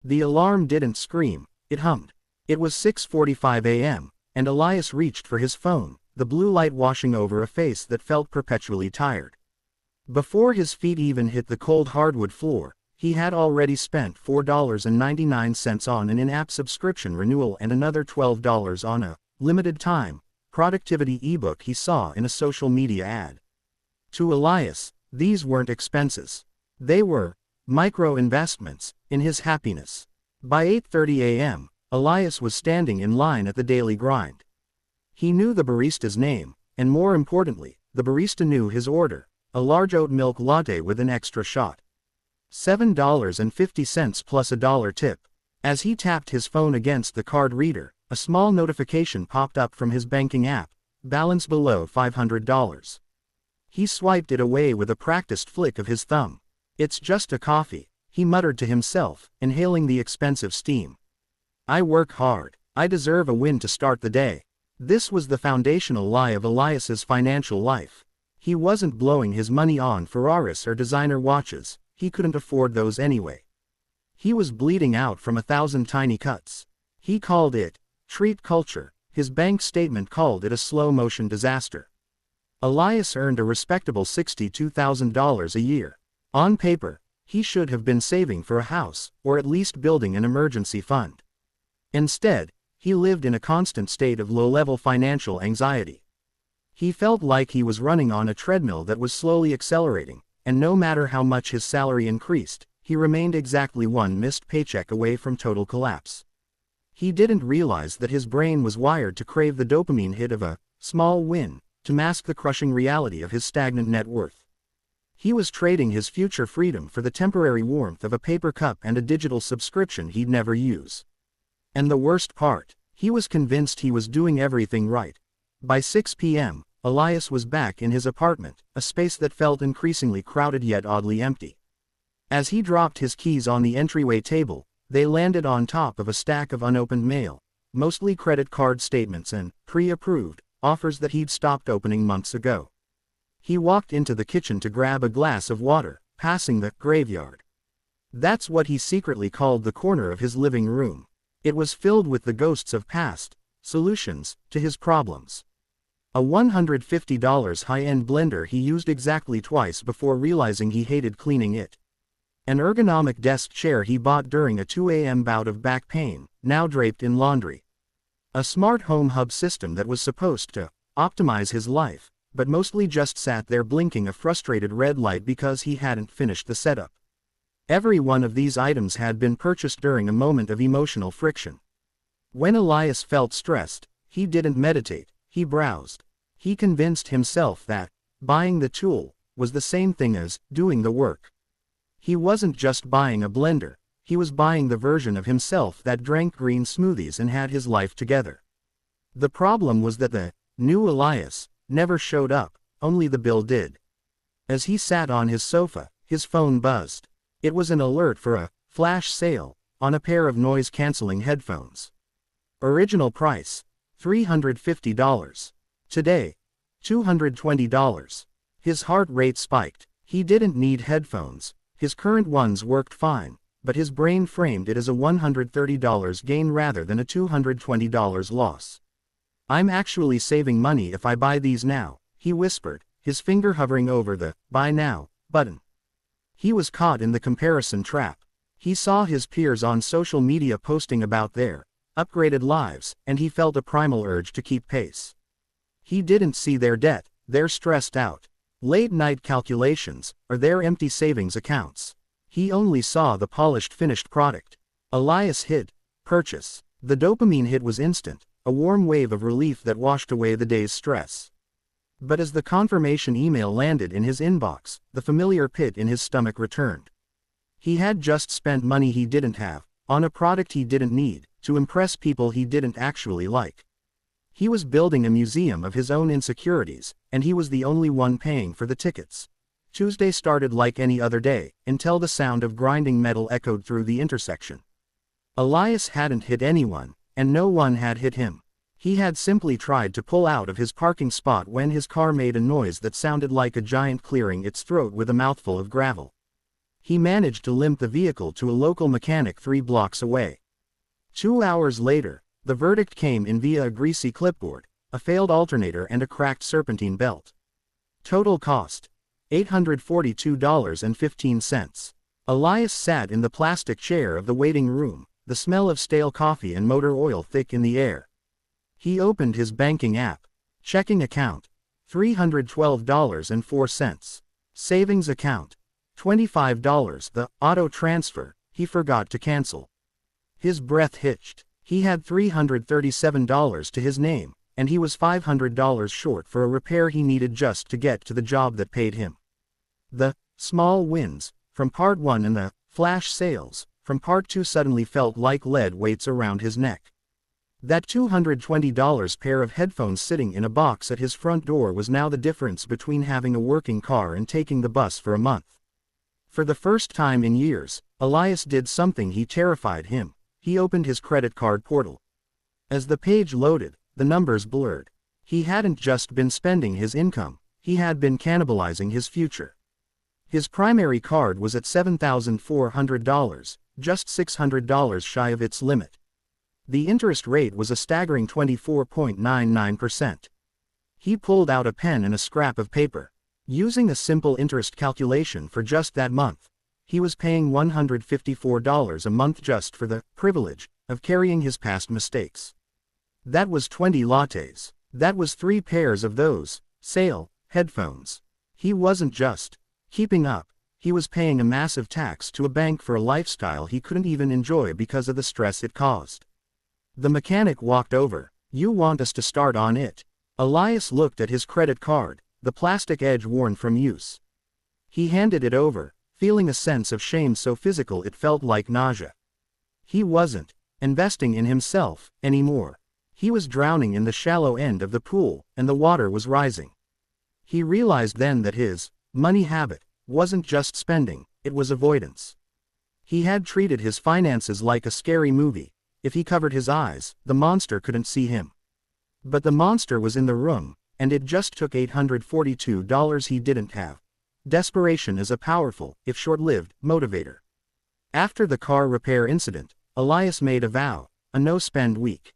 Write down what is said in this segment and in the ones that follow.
The alarm didn't scream, it hummed. It was 6:45 a.m., and Elias reached for his phone, the blue light washing over a face that felt perpetually tired. Before his feet even hit the cold hardwood floor, he had already spent $4.99 on an in-app subscription renewal and another $12 on a limited-time productivity ebook he saw in a social media ad. To Elias, these weren't expenses. They were micro-investments in his happiness. By 8:30 a.m., Elias was standing in line at the daily grind. He knew the barista's name, and more importantly, the barista knew his order, a large oat milk latte with an extra shot. $7.50 plus a dollar tip. As he tapped his phone against the card reader, a small notification popped up from his banking app, balance below $500. He swiped it away with a practiced flick of his thumb. It's just a coffee, he muttered to himself, inhaling the expensive steam. I work hard. I deserve a win to start the day. This was the foundational lie of Elias's financial life. He wasn't blowing his money on Ferraris or designer watches, he couldn't afford those anyway. He was bleeding out from 1,000 tiny cuts. He called it treat culture. His bank statement called it a slow-motion disaster. Elias earned a respectable $62,000 a year. On paper, he should have been saving for a house, or at least building an emergency fund. Instead, he lived in a constant state of low-level financial anxiety. He felt like he was running on a treadmill that was slowly accelerating, and no matter how much his salary increased, he remained exactly one missed paycheck away from total collapse. He didn't realize that his brain was wired to crave the dopamine hit of a small win, to mask the crushing reality of his stagnant net worth. He was trading his future freedom for the temporary warmth of a paper cup and a digital subscription he'd never use. And the worst part, he was convinced he was doing everything right. By 6 p.m., Elias was back in his apartment, a space that felt increasingly crowded yet oddly empty. As he dropped his keys on the entryway table, they landed on top of a stack of unopened mail, mostly credit card statements and pre-approved offers that he'd stopped opening months ago. He walked into the kitchen to grab a glass of water, passing the graveyard. That's what he secretly called the corner of his living room. It was filled with the ghosts of past solutions to his problems. A $150 high-end blender he used exactly twice before realizing he hated cleaning it. An ergonomic desk chair he bought during a 2 a.m. bout of back pain, now draped in laundry. A smart home hub system that was supposed to optimize his life, but mostly just sat there blinking a frustrated red light because he hadn't finished the setup. Every one of these items had been purchased during a moment of emotional friction. When Elias felt stressed, he didn't meditate, he browsed. He convinced himself that buying the tool was the same thing as doing the work. He wasn't just buying a blender, he was buying the version of himself that drank green smoothies and had his life together. The problem was that the new Elias never showed up, only the bill did. As he sat on his sofa, his phone buzzed. It was an alert for a flash sale on a pair of noise-canceling headphones. Original price, $350. Today, $220. His heart rate spiked. He didn't need headphones. His current ones worked fine, but his brain framed it as a $130 gain rather than a $220 loss. I'm actually saving money if I buy these now, he whispered, his finger hovering over the buy now button. He was caught in the comparison trap. He saw his peers on social media posting about their upgraded lives, and he felt a primal urge to keep pace. He didn't see their debt, their stressed out, late-night calculations, or their empty savings accounts. He only saw the polished finished product. Elias hit purchase. The dopamine hit was instant, a warm wave of relief that washed away the day's stress. But as the confirmation email landed in his inbox, the familiar pit in his stomach returned. He had just spent money he didn't have, on a product he didn't need, to impress people he didn't actually like. He was building a museum of his own insecurities, and he was the only one paying for the tickets. Tuesday started like any other day, until the sound of grinding metal echoed through the intersection. Elias hadn't hit anyone, and no one had hit him. He had simply tried to pull out of his parking spot when his car made a noise that sounded like a giant clearing its throat with a mouthful of gravel. He managed to limp the vehicle to a local mechanic 3 blocks away. 2 hours later, the verdict came in via a greasy clipboard, a failed alternator and a cracked serpentine belt. Total cost: $842.15. Elias sat in the plastic chair of the waiting room, the smell of stale coffee and motor oil thick in the air. He opened his banking app. Checking account: $312.04. Savings account: $25. The auto transfer he forgot to cancel. His breath hitched. He had $337 to his name, and he was $500 short for a repair he needed just to get to the job that paid him. The small wins from part 1 and the flash sales from part 2 suddenly felt like lead weights around his neck. That $220 pair of headphones sitting in a box at his front door was now the difference between having a working car and taking the bus for a month. For the first time in years, Elias did something he terrified him. He opened his credit card portal. As the page loaded, the numbers blurred. He hadn't just been spending his income, he had been cannibalizing his future. His primary card was at $7,400, just $600 shy of its limit. The interest rate was a staggering 24.99%. He pulled out a pen and a scrap of paper. Using a simple interest calculation for just that month, he was paying $154 a month just for the privilege of carrying his past mistakes. That was 20 lattes. That was 3 pairs of those sale headphones. He wasn't just keeping up, he was paying a massive tax to a bank for a lifestyle he couldn't even enjoy because of the stress it caused. The mechanic walked over. "You want us to start on it?" Elias looked at his credit card, the plastic edge worn from use. He handed it over, feeling a sense of shame so physical it felt like nausea. He wasn't investing in himself anymore. He was drowning in the shallow end of the pool, and the water was rising. He realized then that his money habit wasn't just spending, it was avoidance. He had treated his finances like a scary movie. If he covered his eyes, the monster couldn't see him. But the monster was in the room, and it just took $842 he didn't have. Desperation is a powerful, if short-lived, motivator. After the car repair incident, Elias made a vow: a no-spend week.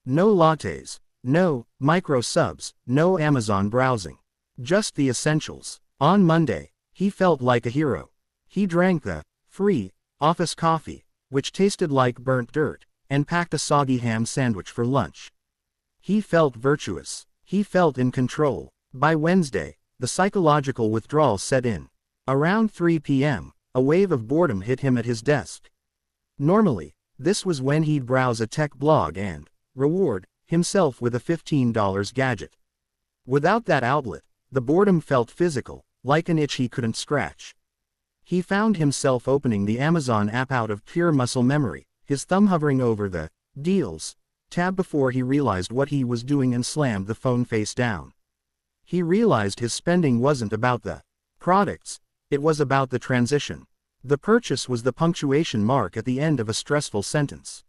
No lattes, no micro subs, no Amazon browsing. Just the essentials. On Monday, he felt like a hero. He drank the free office coffee, which tasted like burnt dirt, and packed a soggy ham sandwich for lunch. He felt virtuous. He felt in control. By Wednesday, the psychological withdrawal set in. Around 3 p.m., a wave of boredom hit him at his desk. Normally, this was when he'd browse a tech blog and reward himself with a $15 gadget. Without that outlet, the boredom felt physical, like an itch he couldn't scratch. He found himself opening the Amazon app out of pure muscle memory, his thumb hovering over the Deals tab before he realized what he was doing and slammed the phone face down. He realized his spending wasn't about the products, it was about the transition. The purchase was the punctuation mark at the end of a stressful sentence.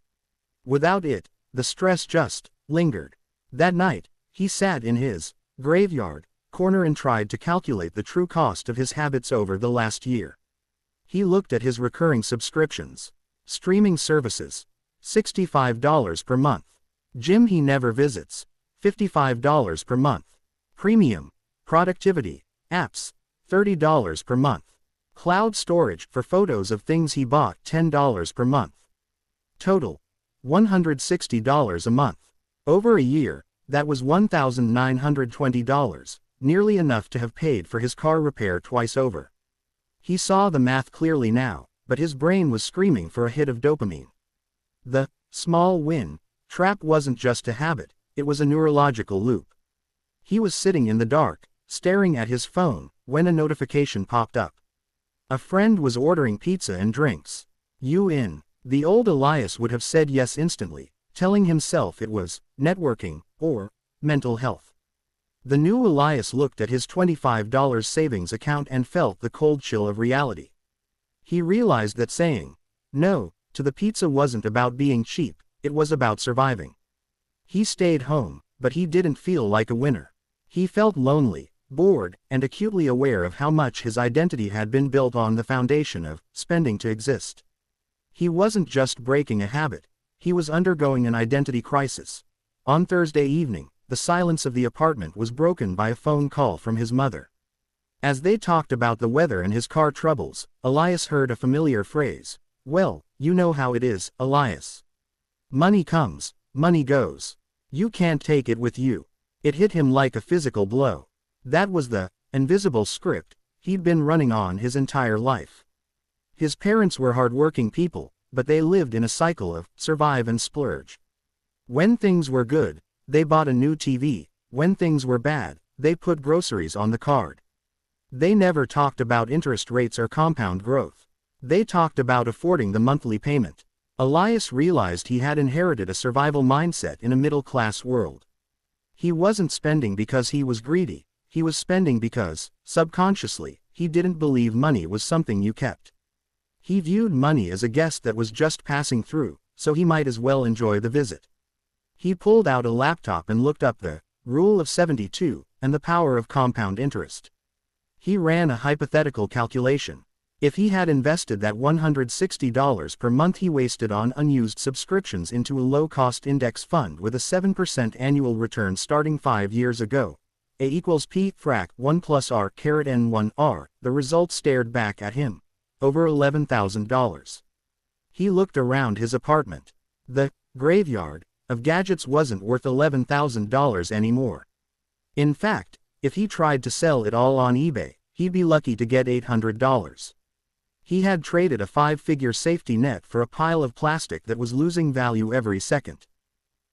Without it, the stress just lingered. That night, he sat in his graveyard corner and tried to calculate the true cost of his habits over the last year. He looked at his recurring subscriptions. Streaming services, $65 per month. Gym he never visits, $55 per month. Premium productivity apps, $30 per month. Cloud storage for photos of things he bought, $10 per month. Total, $160 a month. Over a year, that was $1,920, nearly enough to have paid for his car repair twice over. He saw the math clearly now, but his brain was screaming for a hit of dopamine. The small win trap wasn't just a habit, it was a neurological loop. He was sitting in the dark, staring at his phone, when a notification popped up. A friend was ordering pizza and drinks. "You in?" The old Elias would have said yes instantly, telling himself it was networking or mental health. The new Elias looked at his $25 savings account and felt the cold chill of reality. He realized that saying no to the pizza wasn't about being cheap, it was about surviving. He stayed home, but he didn't feel like a winner. He felt lonely, bored, and acutely aware of how much his identity had been built on the foundation of spending to exist. He wasn't just breaking a habit, he was undergoing an identity crisis. On Thursday evening, the silence of the apartment was broken by a phone call from his mother. As they talked about the weather and his car troubles, Elias heard a familiar phrase. "Well, you know how it is, Elias. Money comes, money goes. You can't take it with you." It hit him like a physical blow. That was the invisible script he'd been running on his entire life. His parents were hardworking people, but they lived in a cycle of survive and splurge. When things were good, they bought a new TV. When things were bad, they put groceries on the card. They never talked about interest rates or compound growth. They talked about affording the monthly payment. Elias realized he had inherited a survival mindset in a middle-class world. He wasn't spending because he was greedy, he was spending because, subconsciously, he didn't believe money was something you kept. He viewed money as a guest that was just passing through, so he might as well enjoy the visit. He pulled out a laptop and looked up the Rule of 72 and the power of compound interest. He ran a hypothetical calculation. If he had invested that $160 per month he wasted on unused subscriptions into a low-cost index fund with a 7% annual return starting 5 years ago, A equals P frac 1 plus R caret N1 R, the result stared back at him. Over $11,000. He looked around his apartment. The graveyard of gadgets wasn't worth $11,000 anymore. In fact, if he tried to sell it all on eBay, he'd be lucky to get $800. He had traded a 5-figure safety net for a pile of plastic that was losing value every second.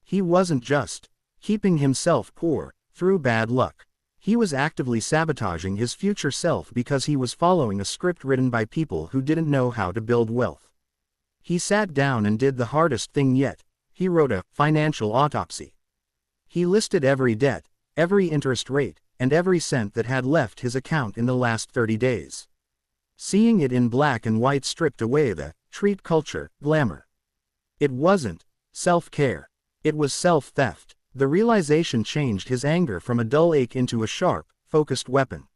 He wasn't just keeping himself poor through bad luck. He was actively sabotaging his future self because he was following a script written by people who didn't know how to build wealth. He sat down and did the hardest thing yet. He wrote a financial autopsy. He listed every debt, every interest rate, and every cent that had left his account in the last 30 days. Seeing it in black and white stripped away the treat culture glamour. It wasn't self-care. It was self-theft. The realization changed his anger from a dull ache into a sharp, focused weapon.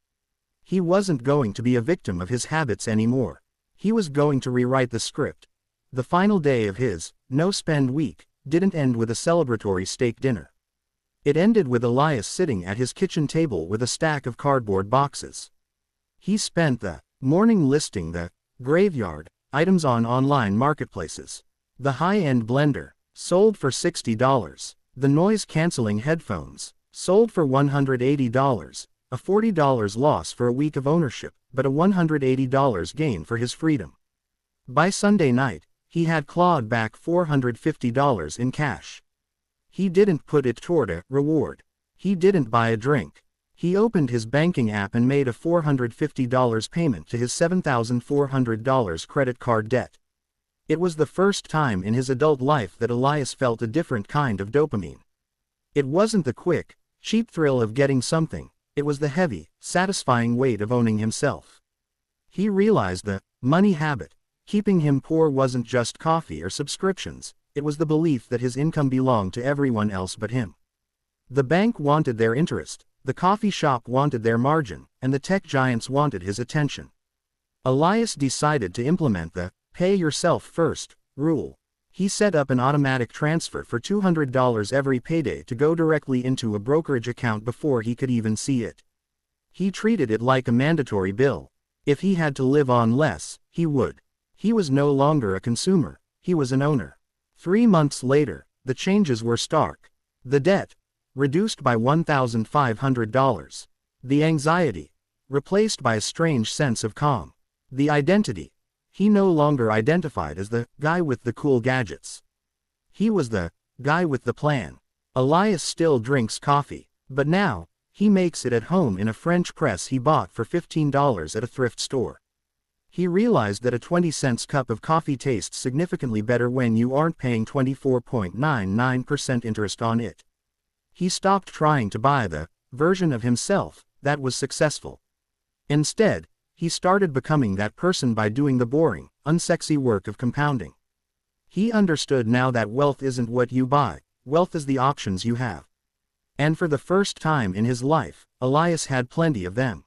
He wasn't going to be a victim of his habits anymore. He was going to rewrite the script. The final day of his no-spend week didn't end with a celebratory steak dinner. It ended with Elias sitting at his kitchen table with a stack of cardboard boxes. He spent the morning listing the graveyard items on online marketplaces. The high-end blender, sold for $60. The noise-canceling headphones, sold for $180. A $40 loss for a week of ownership, but a $180 gain for his freedom. By Sunday night, he had clawed back $450 in cash. He didn't put it toward a reward. He didn't buy a drink. He opened his banking app and made a $450 payment to his $7,400 credit card debt. It was the first time in his adult life that Elias felt a different kind of dopamine. It wasn't the quick, cheap thrill of getting something, it was the heavy, satisfying weight of owning himself. He realized the money habit keeping him poor wasn't just coffee or subscriptions, it was the belief that his income belonged to everyone else but him. The bank wanted their interest, the coffee shop wanted their margin, and the tech giants wanted his attention. Elias decided to implement the pay yourself first rule. He set up an automatic transfer for $200 every payday to go directly into a brokerage account before he could even see it. He treated it like a mandatory bill. If he had to live on less, he would. He was no longer a consumer, he was an owner. 3 months later, the changes were stark. The debt, reduced by $1,500. The anxiety, replaced by a strange sense of calm. The identity, he no longer identified as the guy with the cool gadgets. He was the guy with the plan. Elias still drinks coffee, but now, he makes it at home in a French press he bought for $15 at a thrift store. He realized that a 20-cent cup of coffee tastes significantly better when you aren't paying 24.99% interest on it. He stopped trying to buy the version of himself that was successful. Instead, he started becoming that person by doing the boring, unsexy work of compounding. He understood now that wealth isn't what you buy, wealth is the options you have. And for the first time in his life, Elias had plenty of them.